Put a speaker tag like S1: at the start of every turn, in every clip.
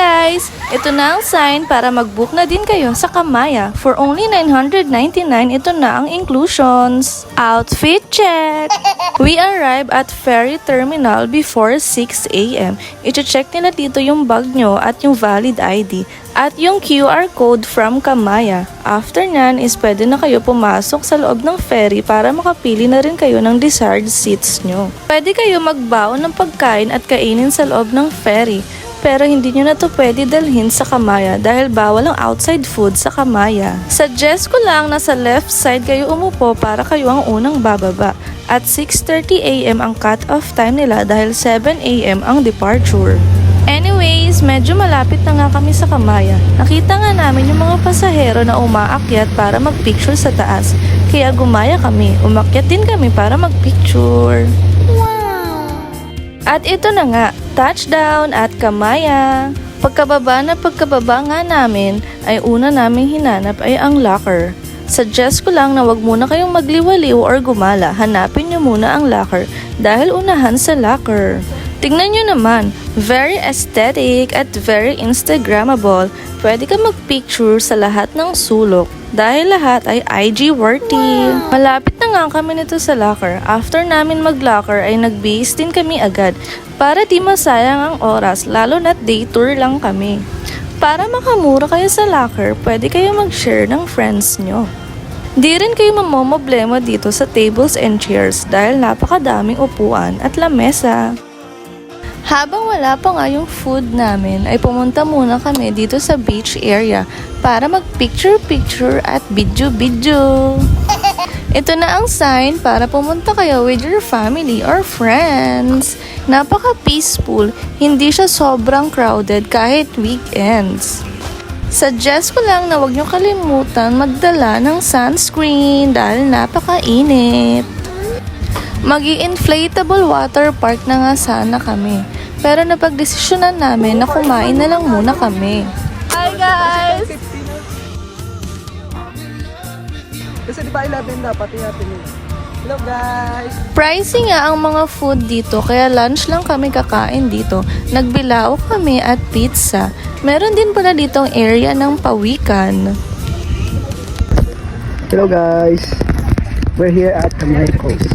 S1: guys! Ito na ang sign para mag-book na din kayo sa Kamaya. For only 999, ito na ang inclusions. Outfit check! We arrive at ferry terminal before 6 a.m. Iche-check nila dito yung bag nyo at yung valid ID at yung QR code from Kamaya. After nyan is pwede na kayo pumasok sa loob ng ferry para makapili na rin kayo ng desired seats nyo. Pwede kayo magbaon ng pagkain at kainin sa loob ng ferry. Pero hindi nyo na to pwede dalhin sa Kamaya dahil bawal ang outside food sa Kamaya. Suggest ko lang na sa left side kayo umupo para kayo ang unang bababa. At 6:30 a.m. ang cut-off time nila dahil 7 a.m. ang departure. Anyways, medyo malapit na nga kami sa Kamaya. Nakita nga namin yung mga pasahero na umaakyat para magpicture sa taas. Kaya gumaya kami, umakyat din kami para magpicture. At ito na nga, touchdown at Kamaya. Pagkababa nga namin, ay una naming hinanap ay ang locker. Suggest ko lang na wag muna kayong magliwaliw or gumala. Hanapin nyo muna ang locker dahil unahan sa locker. Tingnan nyo naman, very aesthetic at very Instagrammable. Pwede ka magpicture sa lahat ng sulok dahil lahat ay IG worthy. Malapit na nga kami nito sa locker. After namin mag-locker ay nag-base din kami agad para di masayang ang oras lalo na't day tour lang kami. Para makamura kayo sa locker, pwede kayo mag-share ng friends nyo. Di rin kayo mamomoblema dito sa tables and chairs dahil napakadaming upuan at lamesa. Habang wala pa nga yung food namin, ay pumunta muna kami dito sa beach area para mag-picture-picture at video-video. Ito na ang sign para pumunta kayo with your family or friends. Napaka-peaceful, hindi siya sobrang crowded kahit weekends. Suggest ko lang na huwag nyo kalimutan magdala ng sunscreen dahil napakainit. Magi-inflatable water park na nga sana kami. Pero napagdesisyonan namin na kumain na lang muna kami. Hi guys!
S2: Kasi di ba 11 dapat natin yun. Hello guys!
S1: Pricey nga ang mga food dito kaya lunch lang kami kakain dito. Nagbilao kami at pizza. Meron din pala ditong area ng pawikan.
S2: Hello guys! We're here at Kamay Coast.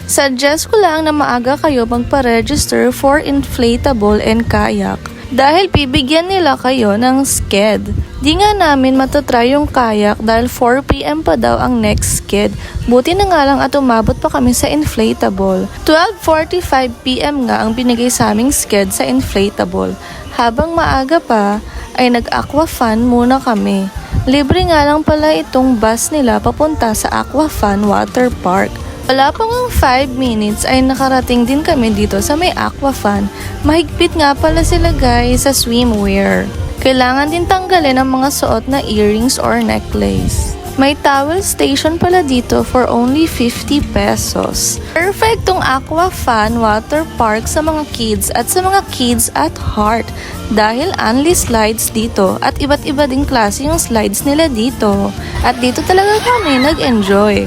S1: Suggest ko lang na maaga kayo magpa-register for inflatable and kayak dahil bibigyan nila kayo ng sked. Di nga namin matatry yung kayak dahil 4 p.m. pa daw ang next sked. Buti na nga lang at umabot pa kami sa inflatable. 12:45 p.m. nga ang binigay sa aming sked sa inflatable. Habang maaga pa ay nag-aqua fun muna kami. Libre nga lang pala itong bus nila papunta sa Aqua Fun Water Park. Wala pang 5 minutes ay nakarating din kami dito sa may Aqua Fun. Mahigpit nga pala sila guys sa swimwear. Kailangan din tanggalin ang mga suot na earrings or necklace. May towel station pala dito for only 50 pesos. Perfect tong Aqua Fun Water Park sa mga kids at sa mga kids at heart. Dahil only slides dito at iba't iba ding klase yung slides nila dito. At dito talaga kami nag-enjoy.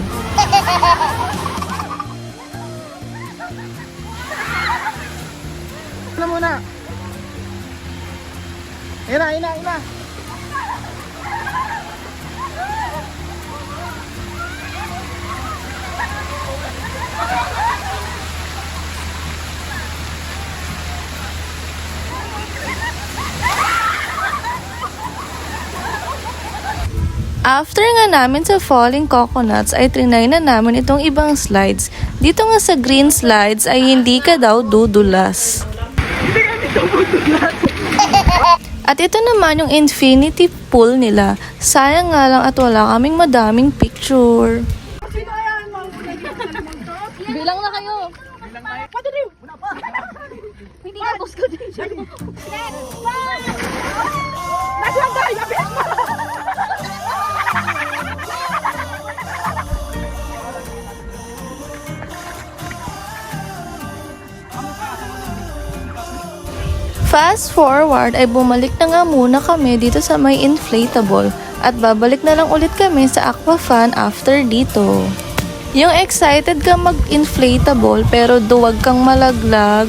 S2: Ano muna? Ina!
S1: After nga namin sa Falling Coconuts ay trinay na namin itong ibang slides. Dito nga sa green slides ay hindi ka daw dudulas. At ito naman yung infinity pool nila. Sayang nga lang at wala kaming madaming picture. Bilang na kayo.
S2: Pwede rin! Wala pa!
S3: Hindi ka gusto din siya.
S2: Nasaan tayo? Abis pa!
S1: Fast forward ay bumalik na nga muna kami dito sa may inflatable at babalik na lang ulit kami sa Aqua Fun after dito. Yung excited ka mag-inflatable pero duwag kang malaglag.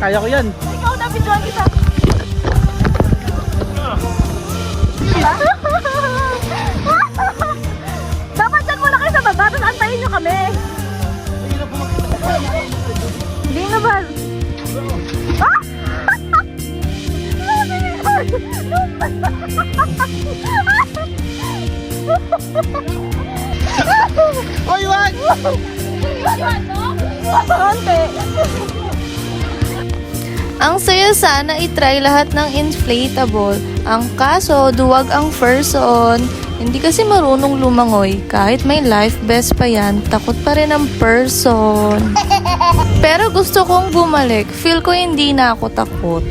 S2: kaya ko yan.
S3: Ikaw na, videoan kita. Dapat dyan muna kayo sa baba, tapos antayin nyo kami. Hindi na ba? Ah!
S2: Oy, wag!
S3: Konti.
S1: Ang saya sana itry lahat ng inflatable. Ang kaso, duwag ang person. Hindi kasi marunong lumangoy. Kahit may life vest pa yan, takot pa rin ang person. Pero gusto kong bumalik. Feel ko hindi na ako takot.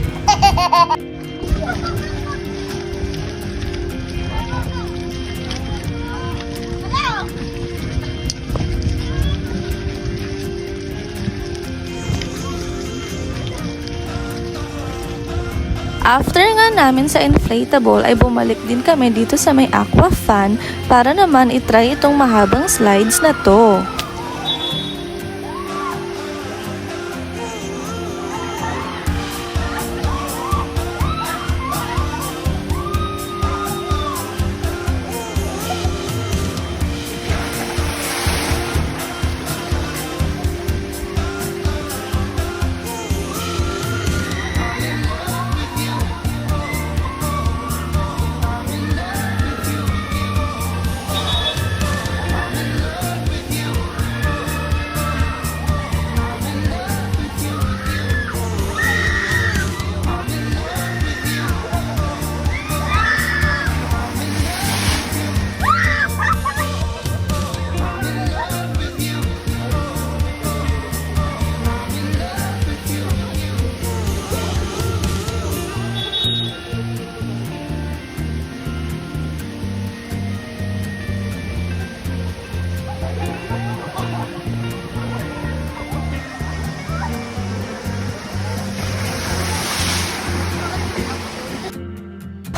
S1: After nga namin sa inflatable ay bumalik din kami dito sa may aqua fan para naman itry itong mahabang slides na to.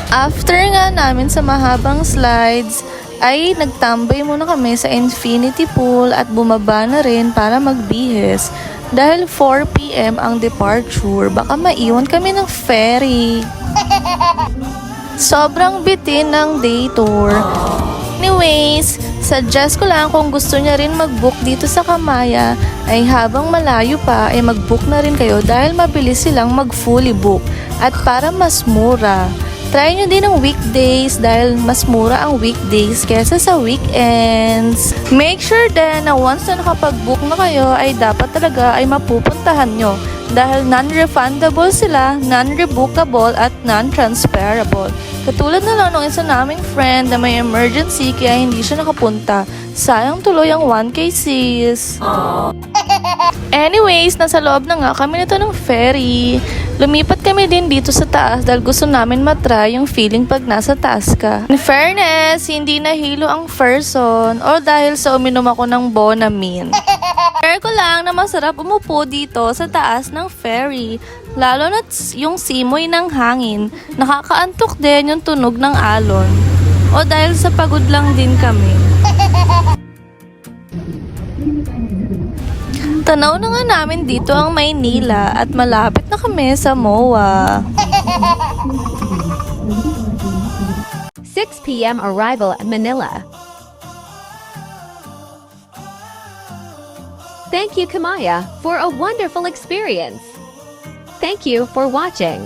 S1: After nga namin sa mahabang slides, ay nagtambay muna kami sa infinity pool at bumaba na rin para magbihis. Dahil 4 PM ang departure, baka maiwan kami ng ferry. Sobrang bitin ng day tour. Anyways, suggest ko lang kung gusto niya rin mag-book dito sa Kamaya, ay habang malayo pa ay mag-book na rin kayo dahil mabilis silang mag-fully book. At para mas mura, try nyo din ang weekdays dahil mas mura ang weekdays kesa sa weekends. Make sure din na once na nakapag-book na kayo ay dapat talaga ay mapupuntahan nyo dahil non-refundable sila, non-rebookable at non-transferable. Katulad na lang ng isa naming friend na may emergency kaya hindi siya nakapunta. Sayang tuloy ang 1K sis. Anyways, nasa loob na nga kami nito ng ferry. Lumipat kami din dito sa taas dahil gusto namin matry yung feeling pag nasa taas ka. In fairness, hindi nahilo ang person o dahil sa uminom ako ng Bonamine. Share ko lang na masarap umupo dito sa taas ng ferry. Lalo na yung simoy ng hangin. Nakakaantok din yung tunog ng alon. O dahil sa pagod lang din kami. Tanaw na nga namin dito ang Maynila at malapit na kami sa MOA.
S4: 6 p.m. arrival at Manila. Thank you, Kamaya, for a wonderful experience. Thank you for watching.